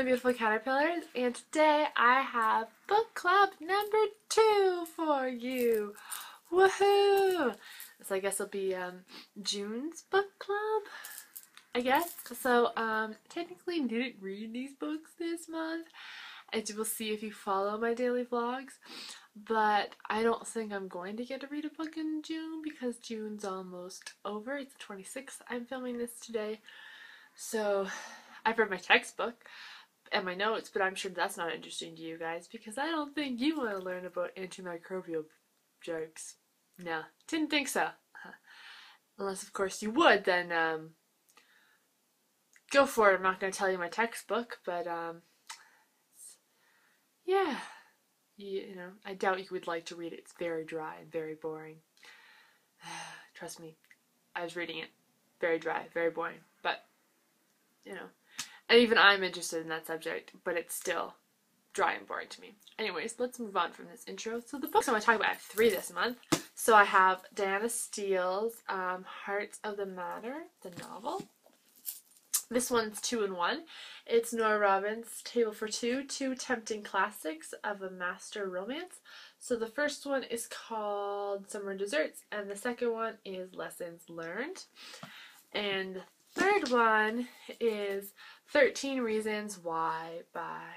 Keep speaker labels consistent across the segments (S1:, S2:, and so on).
S1: beautiful caterpillars, and today I have book club number 2 for you. Woohoo! So I guess it'll be June's book club, I guess. So technically didn't read these books this month, as you will see if you follow my daily vlogs, but I don't think I'm going to get to read a book in June because June's almost over. It's the 26th. I'm filming this today. So I've read my textbook and my notes, but I'm sure that's not interesting to you guys because I don't think you want to learn about antimicrobial drugs. No, didn't think so. Unless, of course, you would, then go for it. I'm not going to tell you my textbook, but yeah, you know, I doubt you would like to read it. It's very dry and very boring. Trust me, I was reading it. Very dry, very boring, but you know, and even I'm interested in that subject, but it's still dry and boring to me. Anyways, let's move on from this intro. So the books I'm going to talk about, I have 3 this month. So I have Diana Steele's Hearts of the Matter, the novel. This one's 2-in-1. It's Nora Robbins' Table for Two, 2 tempting classics of a master romance. So the first one is called Summer Desserts, and the second one is Lessons Learned. And the third one is 13 Reasons Why by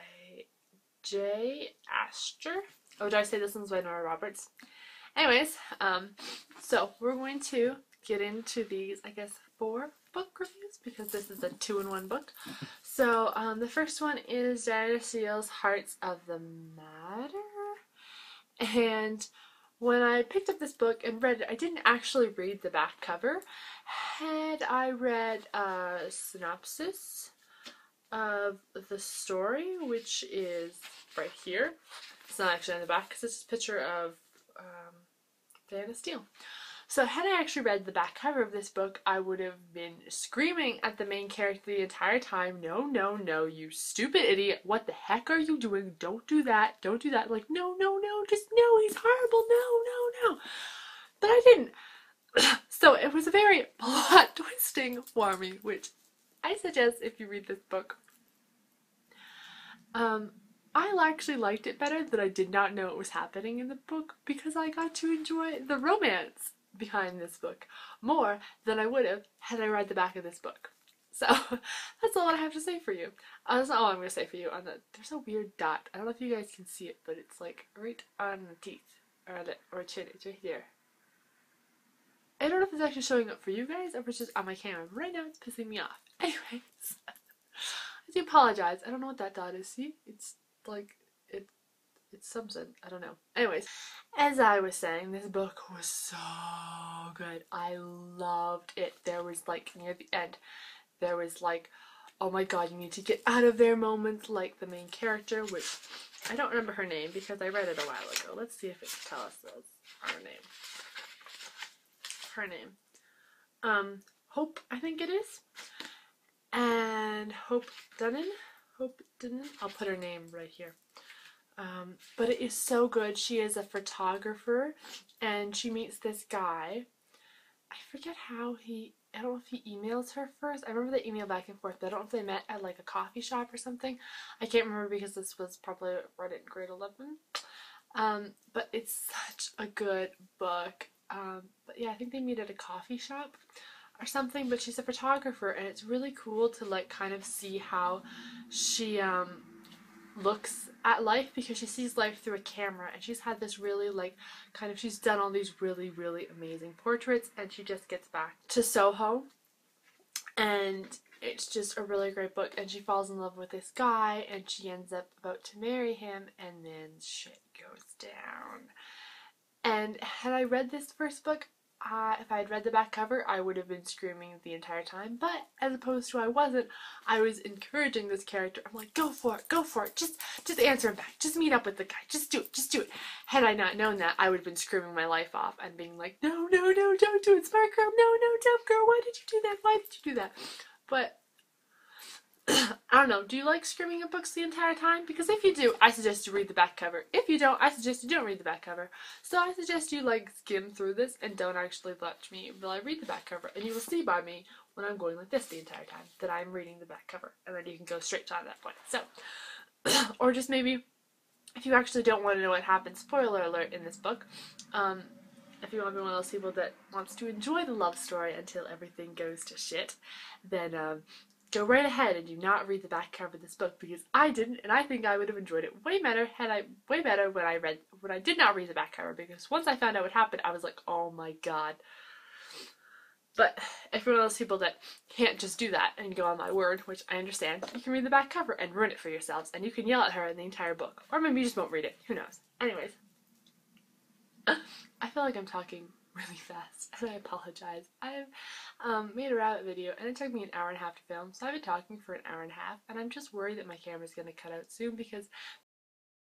S1: J. Astor. Oh, did I say this one's by Nora Roberts? Anyways, so we're going to get into these, I guess, 4 book reviews because this is a 2-in-1 book. So the first one is Diana Steele's Hearts of the Matter. And when I picked up this book and read it, I didn't actually read the back cover. Had I read a synopsis of the story, which is right here. It's not actually on the back because it's a picture of Diana Steele. So had I actually read the back cover of this book, I would have been screaming at the main character the entire time, no, no, no, you stupid idiot, what the heck are you doing? Don't do that, don't do that. Like, no, no, no, just no, he's horrible, no, no, no. But I didn't. So it was a very plot twisting for me, which I suggest if you read this book. I actually liked it better that I did not know it was happening in the book because I got to enjoy the romance behind this book more than I would have had I read the back of this book. So that's all I have to say for you. That's not all I'm going to say for you. There's a weird dot. I don't know if you guys can see it, but it's like right on the teeth or chin. It's right there. I don't know if it's actually showing up for you guys or if it's just on my camera. Right now it's pissing me off. Anyways, I do apologize. I don't know what that dot is. See? It's like, it's something. I don't know. Anyways, as I was saying, this book was so good. I loved it. There was like, near the end, there was like, oh my god, you need to get out of there moments, like the main character, which I don't remember her name because I read it a while ago. Let's see if it can tell us her name. Her name. Hope, I think it is. And Hope Dunnan. I'll put her name right here. But it is so good. She is a photographer and she meets this guy. I forget how I don't know if he emails her first. I remember they email back and forth, but I don't know if they met at like a coffee shop or something. I can't remember because this was probably read it in grade 11. But it's such a good book. But yeah, I think they meet at a coffee shop or something, but she's a photographer and it's really cool to like kind of see how she looks at life because she sees life through a camera and she's had this really like kind of, she's done all these really, really amazing portraits and she just gets back to Soho and it's just a really great book and she falls in love with this guy and she ends up about to marry him and then shit goes down. And had I read this first book, if I had read the back cover, I would have been screaming the entire time, but as opposed to I wasn't, I was encouraging this character. I'm like, go for it, just answer him back, just meet up with the guy, just do it. Had I not known that, I would have been screaming my life off and being like, no, no, no, don't do it, smart girl, no, no, dumb girl, why did you do that, But I don't know, do you like screaming at books the entire time? Because if you do, I suggest you read the back cover. If you don't, I suggest you don't read the back cover. So I suggest you like skim through this and don't actually watch me while I read the back cover. And you will see by me when I'm going like this the entire time, that I'm reading the back cover, and then you can go straight to that point. So, or just maybe if you actually don't want to know what happens, spoiler alert in this book, if you want to be one of those people that wants to enjoy the love story until everything goes to shit, then go right ahead and do not read the back cover of this book, because I didn't, and I think I would have enjoyed it way better when I did not read the back cover, because once I found out what happened, I was like, oh my god. But if you're one of those people that can't just do that and go on my word, which I understand, you can read the back cover and ruin it for yourselves, and you can yell at her in the entire book. Or maybe you just won't read it. Who knows? Anyways. I feel like I'm talking really fast, and I apologize. I've made a rabbit video, and it took me an hour and a half to film, so I've been talking for an hour and a half, and I'm just worried that my camera's going to cut out soon because...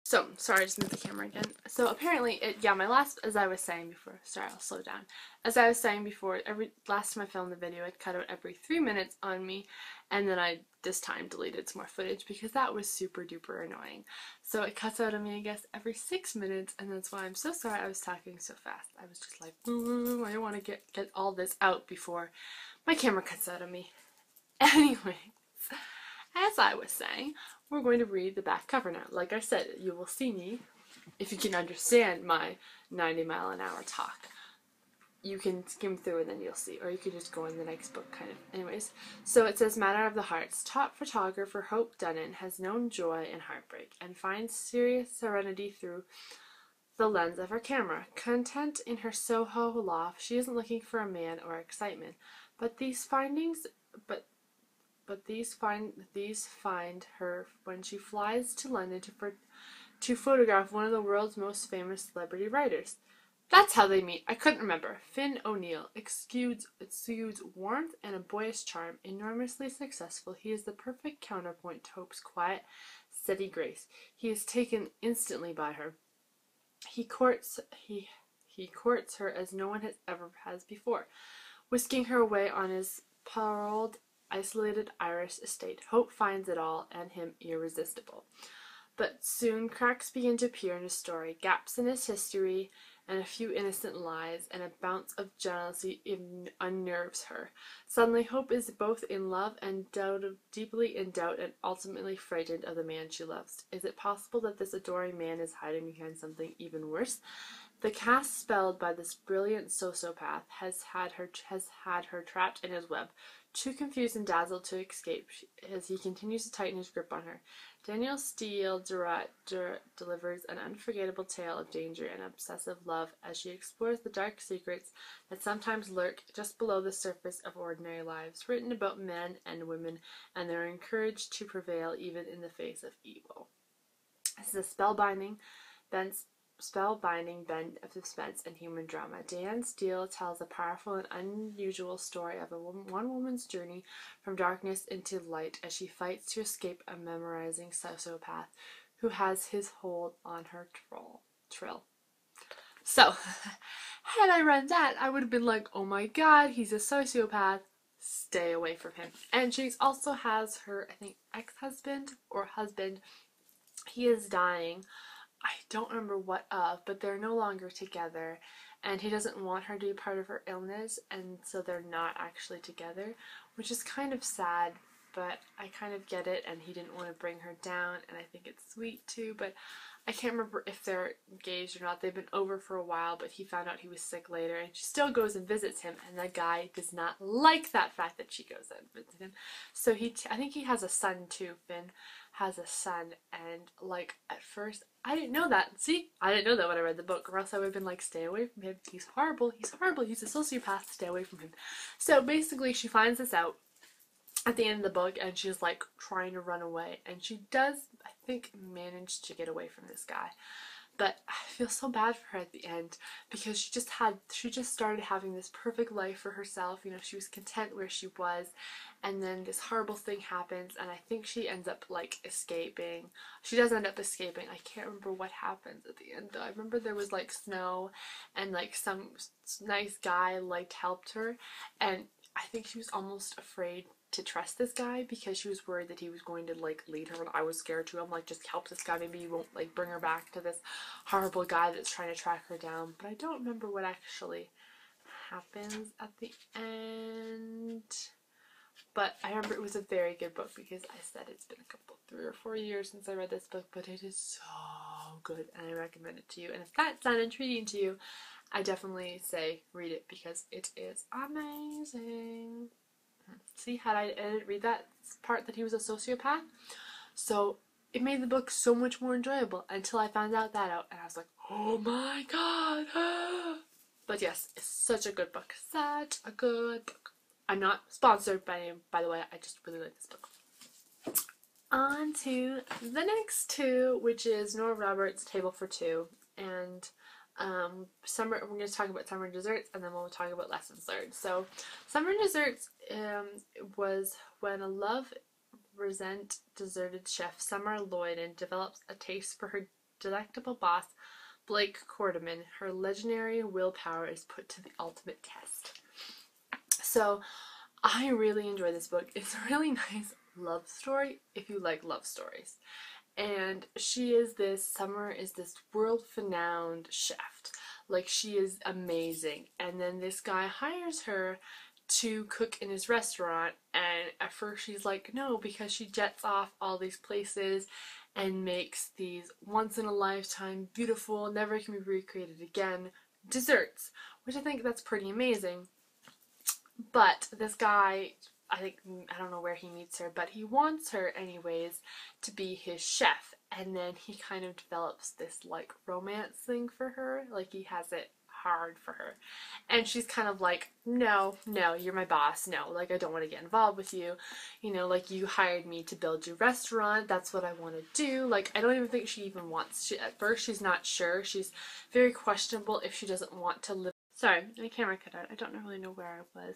S1: So, sorry, I just moved the camera again. So apparently, my last, as I was saying before, sorry, I'll slow down. As I was saying before, last time I filmed the video, it cut out every 3 minutes on me, and then I, this time, deleted some more footage because that was super duper annoying. So it cuts out on me, I guess, every 6 minutes, and that's why I'm so sorry I was talking so fast. I was just like, ooh, I don't want to get all this out before my camera cuts out on me. Anyways, as I was saying, we're going to read the back cover now. Like I said, you will see me, if you can understand my 90-mile-an-hour talk. You can skim through and then you'll see, or you could just go in the next book, kind of. Anyways, so it says, Matter of the Hearts. Top photographer Hope Dunnan has known joy and heartbreak, and finds serious serenity through the lens of her camera. Content in her Soho loft, she isn't looking for a man or excitement, but these find her when she flies to London to photograph one of the world's most famous celebrity writers. That's how they meet. I couldn't remember. Finn O'Neill exudes warmth and a boyish charm. Enormously successful, he is the perfect counterpoint to Hope's quiet, steady grace. He is taken instantly by her. He courts her as no one has before, whisking her away on his paroled, isolated Irish estate. Hope finds it all and him irresistible. But soon cracks begin to appear in his story, gaps in his history, and a few innocent lies, and a bounce of jealousy unnerves her. Suddenly Hope is both in love and deeply in doubt, and ultimately frightened of the man she loves. Is it possible that this adoring man is hiding behind something even worse? The cast spelled by this brilliant sociopath has had her trapped in his web, too confused and dazzled to escape as he continues to tighten his grip on her. Danielle Steele delivers an unforgettable tale of danger and obsessive love as she explores the dark secrets that sometimes lurk just below the surface of ordinary lives, written about men and women and their encouraged to prevail even in the face of evil. This is a spellbinding bend of suspense and human drama. Diane Steele tells a powerful and unusual story of one woman's journey from darkness into light as she fights to escape a memorizing sociopath who has his hold on her trill. So, had I read that, I would have been like, oh my god, he's a sociopath. Stay away from him. And she also has her, I think, ex-husband or husband. He is dying. I don't remember what of, but they're no longer together, and he doesn't want her to be part of her illness, and so they're not actually together, which is kind of sad, but I kind of get it, and he didn't want to bring her down, and I think it's sweet too, but I can't remember if they're engaged or not. They've been over for a while, but he found out he was sick later, and she still goes and visits him, and the guy does not like that fact that she goes and visits him. So I think he has a son too. Finn has a son, and like at first I didn't know that. See, I didn't know that when I read the book, or else I would have been like, stay away from him. He's horrible. He's horrible. He's a sociopath. Stay away from him. So basically, she finds this out at the end of the book, and she's like trying to run away, and she does, I think, manage to get away from this guy. But I feel so bad for her at the end, because she just started having this perfect life for herself. You know, she was content where she was, and then this horrible thing happens, and I think she ends up like escaping. She does end up escaping. I can't remember what happens at the end though. I remember there was like snow, and like some nice guy like helped her, and I think she was almost afraid to trust this guy because she was worried that he was going to like lead her, and I was scared too. I'm like, just help this guy, maybe he won't like bring her back to this horrible guy that's trying to track her down. But I don't remember what actually happens at the end. But I remember it was a very good book because I said it's been a couple, 3 or 4 years since I read this book, but it is so good and I recommend it to you. And if that sounds intriguing to you, I definitely say read it because it is amazing. See, had I didn't read that part that he was a sociopath, so it made the book so much more enjoyable until I found out that out, and I was like, oh my god. But yes, it's such a good book. Such a good book. I'm not sponsored by him, by the way. I just really like this book. On to the next two, which is Nora Roberts' Table for Two. And we're going to talk about Summer Desserts, and then we'll talk about Lessons Learned. So Summer Desserts was when a love-resent deserted chef Summer Lloyden develops a taste for her delectable boss Blake Quarterman. Her legendary willpower is put to the ultimate test. So I really enjoy this book. It's a really nice love story if you like love stories. And Summer is this world-renowned chef. Like, she is amazing. And then this guy hires her to cook in his restaurant, and at first she's like no, because she jets off all these places and makes these once-in-a-lifetime, beautiful, never can be recreated again desserts, which I think that's pretty amazing. But this guy, I don't know where he meets her, but he wants her anyways to be his chef. And then he kind of develops this like romance thing for her. Like, he has it hard for her. And she's kind of like, no, you're my boss. No, like, I don't want to get involved with you. You know, like, you hired me to build your restaurant. That's what I want to do. Like, I don't even think she even wants. At first, she's not sure. She's very questionable if she doesn't want to live. Sorry, my camera cut out. I don't really know where I was.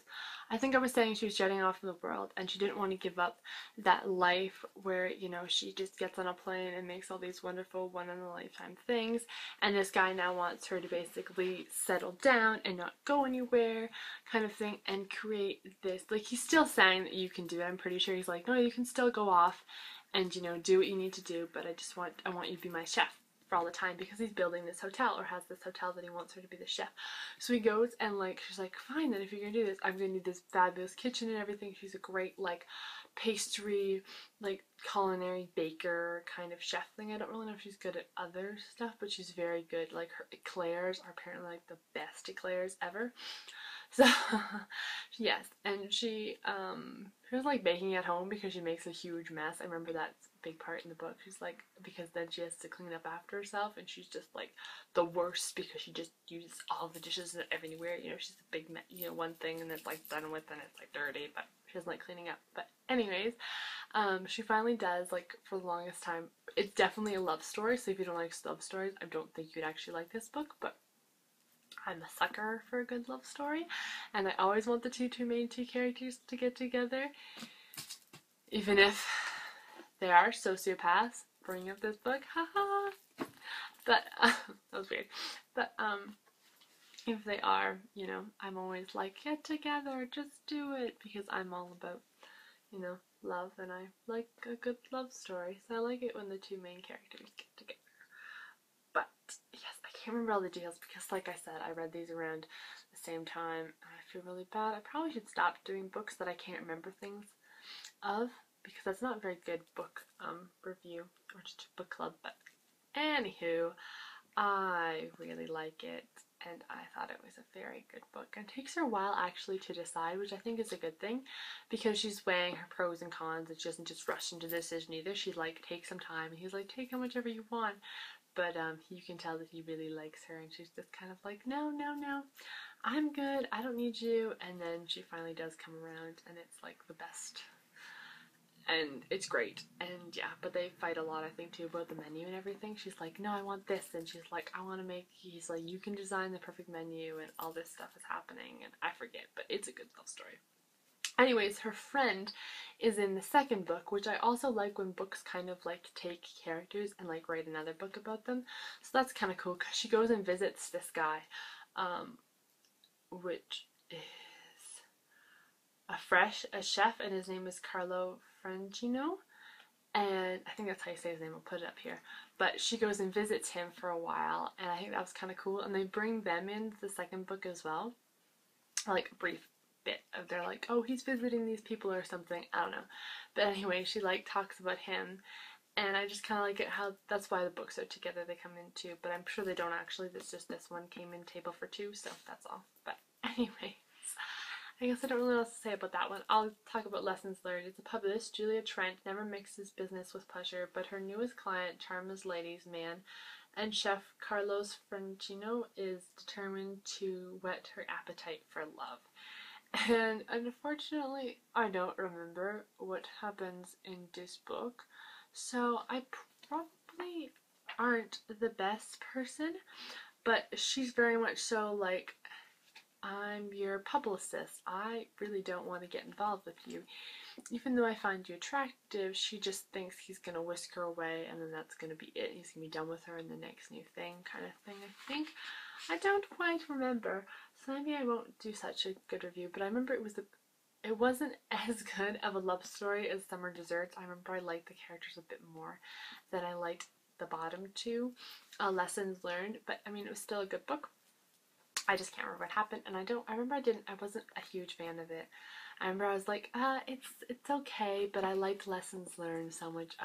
S1: I think I was saying she was jetting off in the world and she didn't want to give up that life where, you know, she just gets on a plane and makes all these wonderful one-in-a-lifetime things. And this guy now wants her to basically settle down and not go anywhere kind of thing and create this. Like, he's still saying that you can do it. I'm pretty sure he's like, no, you can still go off and, you know, do what you need to do, but I want you to be my chef for all the time, because he's building this hotel, or has this hotel that he wants her to be the chef. So he goes and like, she's like, fine then, if you're gonna do this, I'm gonna need this fabulous kitchen and everything. She's a great like pastry, like culinary baker kind of chef thing. I don't really know if she's good at other stuff, but she's very good. Like, her eclairs are apparently like the best eclairs ever. So yes, and she was like baking at home because she makes a huge mess. I remember that's a big part in the book. She's like, because then she has to clean up after herself, and she's just like the worst because she just uses all the dishes everywhere. You know, she's a big, you know, one thing and it's like done with and it's like dirty, but she doesn't like cleaning up. But anyways, she finally does, like, for the longest time. It's definitely a love story, so if you don't like love stories, I don't think you'd actually like this book, but I'm a sucker for a good love story, and I always want the main two characters to get together, even if they are sociopaths. Bring up this book, haha. But that was weird. But if they are, you know, I'm always like, get together, just do it, because I'm all about, you know, love, and I like a good love story. So I like it when the two main characters get together. But yes, I can't remember all the details because, like I said, I read these around the same time, and I feel really bad. I probably should stop doing books that I can't remember things of, because that's not a very good book review, or just a book club. But anywho, I really like it, and I thought it was a very good book. And it takes her a while actually to decide, which I think is a good thing, because she's weighing her pros and cons, and she doesn't just rush into the decision either. She like takes some time, and he's like, take how much ever you want. But you can tell that he really likes her, and she's just kind of like, no, I'm good, I don't need you. And then she finally does come around, and it's like the best. And it's great. And yeah, but they fight a lot, I think, too, about the menu and everything. She's like, no, I want this. And she's like, I want to make, he's like, you can design the perfect menu, and all this stuff is happening. And I forget, but it's a good love story. Anyways, her friend is in the second book, which I also like when books kind of like take characters and like write another book about them. So that's kind of cool, because she goes and visits this guy, which is a chef, and his name is Carlo Frangino, and I think that's how you say his name. I'll put it up here. But she goes and visits him for a while, and I think that was kind of cool. And they bring them in the second book as well, like a brief bit of, they're like, oh, he's visiting these people or something, I don't know. But anyway, she like talks about him, and I just kind of like it how that's why the books are together, they come in two, but I'm sure they don't actually, it's just this one came in table for two, so that's all. But anyway, I guess I don't really know what else to say about that one. I'll talk about lessons learned. It's a publicist. Julia Trent never mixes business with pleasure, but her newest client, Charma's ladies man and chef Carlos Francino, is determined to whet her appetite for love. And unfortunately, I don't remember what happens in this book, so I probably aren't the best person, but she's very much so like, I'm your publicist. I really don't want to get involved with you. Even though I find you attractive, she just thinks he's going to whisk her away and then that's going to be it. He's going to be done with her in the next new thing kind of thing, I think. I don't quite remember, so maybe I won't do such a good review, but I remember it wasn't as good of a love story as Summer Desserts. I remember I liked the characters a bit more than I liked the bottom two lessons learned, but I mean, it was still a good book. I just can't remember what happened, and I wasn't a huge fan of it. I remember I was like, it's okay, but I liked Lessons Learned so much,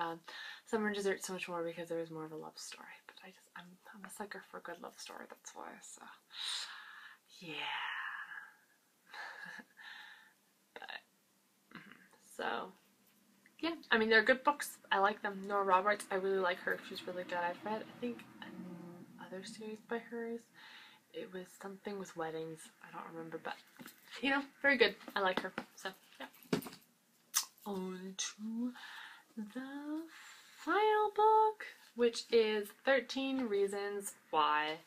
S1: Summer Dessert so much more because there was more of a love story. But I'm a sucker for a good love story, that's why, so, yeah. But, so, yeah, I mean, they're good books. I like them. Nora Roberts, I really like her. She's really good. I've read, I think, another series by hers. It was something with weddings. I don't remember, but, you know, very good. I like her. So, yeah. On to the final book, which is 13 Reasons Why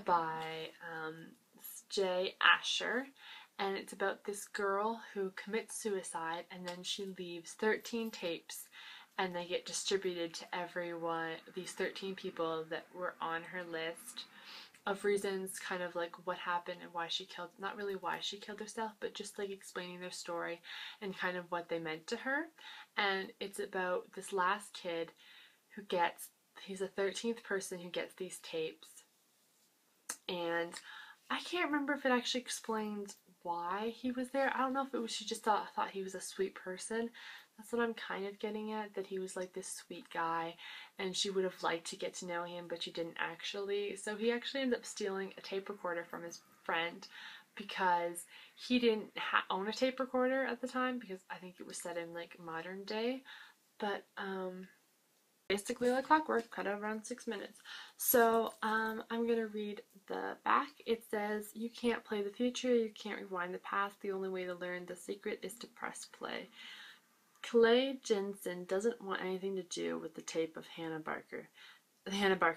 S1: by J. Asher. And it's about this girl who commits suicide and then she leaves 13 tapes and they get distributed to everyone, these 13 people that were on her list, of reasons, kind of like what happened and why she killed, not really why she killed herself, but just like explaining their story and kind of what they meant to her. And it's about this last kid who gets, he's the 13th person who gets these tapes. And I can't remember if it actually explains why he was there. I don't know if it was she just thought he was a sweet person. That's what I'm kind of getting at, that he was like this sweet guy and she would have liked to get to know him, but she didn't actually. So he actually ends up stealing a tape recorder from his friend because he didn't own a tape recorder at the time, because I think it was set in like modern day. But basically like clockwork, cut out around 6 minutes. So I'm gonna read the back. It says, you can't play the future, you can't rewind the past, the only way to learn the secret is to press play. Clay Jensen doesn't want anything to do with the tape of Hannah Barker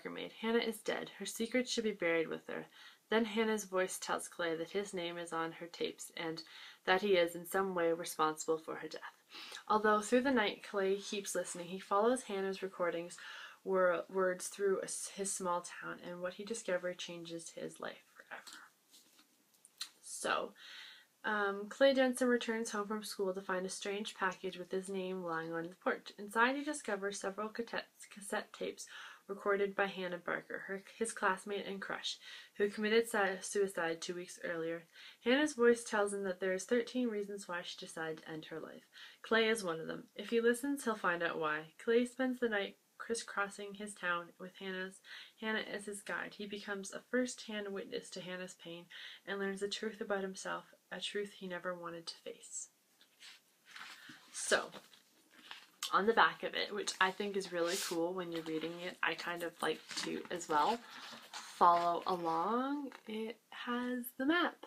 S1: made. Hannah is dead. Her secret should be buried with her. Then Hannah's voice tells Clay that his name is on her tapes and that he is in some way responsible for her death. Although through the night Clay keeps listening, he follows Hannah's recordings words through his small town, and what he discovers changes his life forever. So, Clay Jensen returns home from school to find a strange package with his name lying on the porch. Inside he discovers several cassette tapes recorded by Hannah Barker, his classmate and crush, who committed suicide 2 weeks earlier. Hannah's voice tells him that there is 13 reasons why she decided to end her life. Clay is one of them. If he listens, he'll find out why. Clay spends the night crisscrossing his town with Hannah as his guide. He becomes a first-hand witness to Hannah's pain and learns the truth about himself, a truth he never wanted to face. So, on the back of it, which I think is really cool when you're reading it, I kind of like to as well follow along. It has the map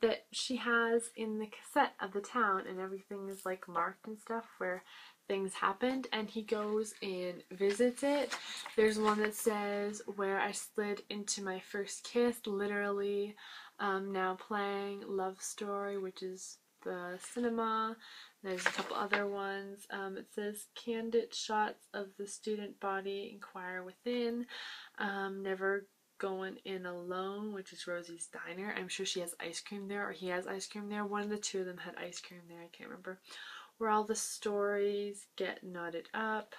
S1: that she has in the cassette of the town, and everything is like marked and stuff where things happened, and he goes and visits it. There's one that says, where I slid into my first kiss, literally, now playing, love story, which is the cinema. There's a couple other ones. It says candid shots of the student body, inquire within, never going in alone, which is Rosie's Diner. I'm sure she has ice cream there, or he has ice cream there. One of the two of them had ice cream there, I can't remember. where all the stories get knotted up.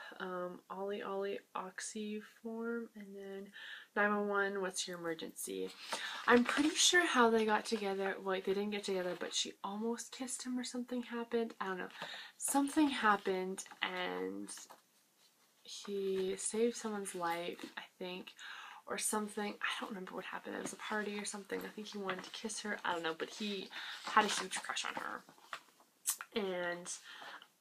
S1: Ollie Ollie Oxyform, and then 911, what's your emergency? I'm pretty sure how they got together. Well, they didn't get together, but she almost kissed him or something happened. I don't know. Something happened and he saved someone's life, I think, or something. I don't remember what happened. It was a party or something. I think he wanted to kiss her. I don't know, but he had a huge crush on her. And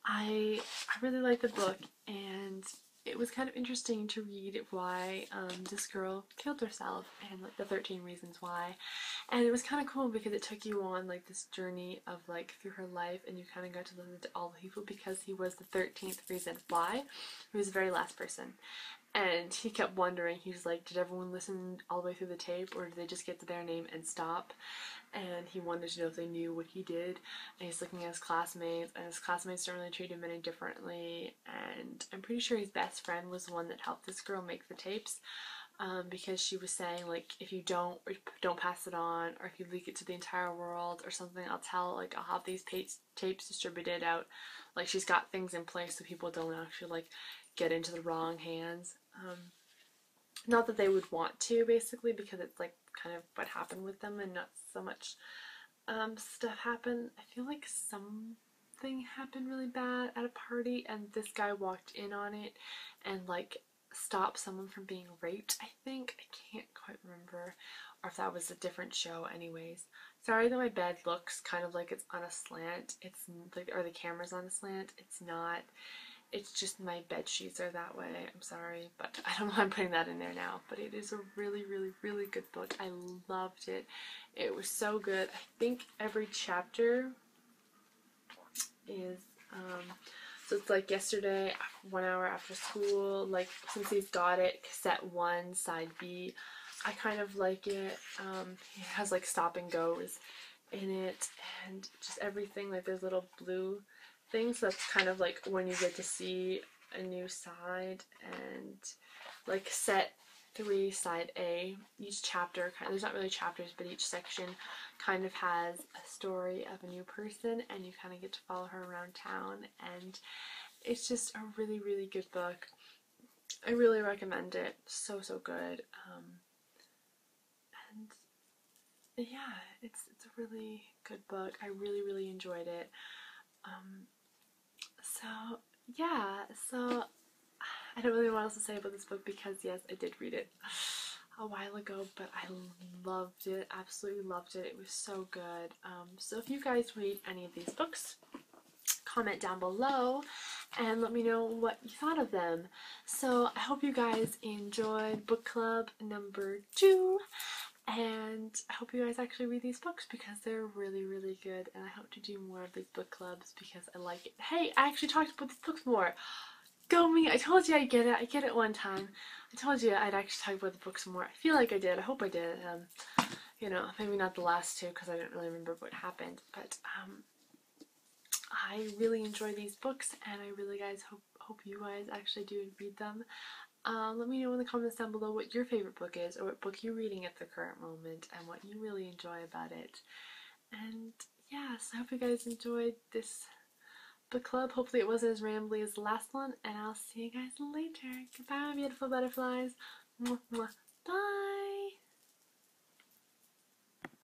S1: I really liked the book, and it was kind of interesting to read why this girl killed herself and like the 13 reasons why. And it was kind of cool because it took you on like this journey of like through her life, and you kind of got to listen to all the people because he was the 13th reason why. He was the very last person. And he kept wondering, he was like, did everyone listen all the way through the tape, or did they just get to their name and stop? And he wanted to know if they knew what he did. And he's looking at his classmates, and his classmates don't really treat him any differently. And I'm pretty sure his best friend was the one that helped this girl make the tapes, because she was saying, like, if you don't pass it on, or if you leak it to the entire world or something, I'll have these tapes distributed out. Like, she's got things in place so people don't actually like get into the wrong hands. Not that they would want to, basically, because it's like kind of what happened with them, and not so much stuff happened. I feel like something happened really bad at a party, and this guy walked in on it and like stopped someone from being raped, I think. I can't quite remember, or if that was a different show. Anyways, sorry that my bed looks kind of like it's on a slant. It's like, or the camera's on a slant. It's not. It's just my bed sheets are that way. I'm sorry, but I don't know why I'm putting that in there now. But it is a really, really, really good book. I loved it. It was so good. I think every chapter is, so it's like yesterday, 1 hour after school, like since he's got it, cassette 1, side B, I kind of like it. It has like stop and goes in it, and just everything, like there's little blue things. That's kind of like when you get to see a new side. And like set 3, side A, each chapter, there's not really chapters, but each section kind of has a story of a new person, and you kind of get to follow her around town. And it's just a really, really good book. I really recommend it. So good. And yeah, it's a really good book. I really, really enjoyed it. So yeah, so I don't really know what else to say about this book, because yes, I did read it a while ago, but I loved it, absolutely loved it. It was so good. So if you guys read any of these books, comment down below and let me know what you thought of them. So I hope you guys enjoyed book club number 2. And I hope you guys actually read these books, because they're really, really good. And I hope to do more of these book clubs because I like it. Hey, I actually talked about these books more. Go me. I told you I get it. I get it one time. I told you I'd actually talk about the books more. I feel like I did. I hope I did. You know, maybe not the last 2 because I don't really remember what happened. But I really enjoy these books, and I really hope you guys actually do read them. Let me know in the comments down below what your favorite book is, or what book you're reading at the current moment, and what you really enjoy about it. And yeah, so I hope you guys enjoyed this book club. Hopefully it wasn't as rambly as the last one, and I'll see you guys later. Goodbye, my beautiful butterflies. Mwah, mwah. Bye!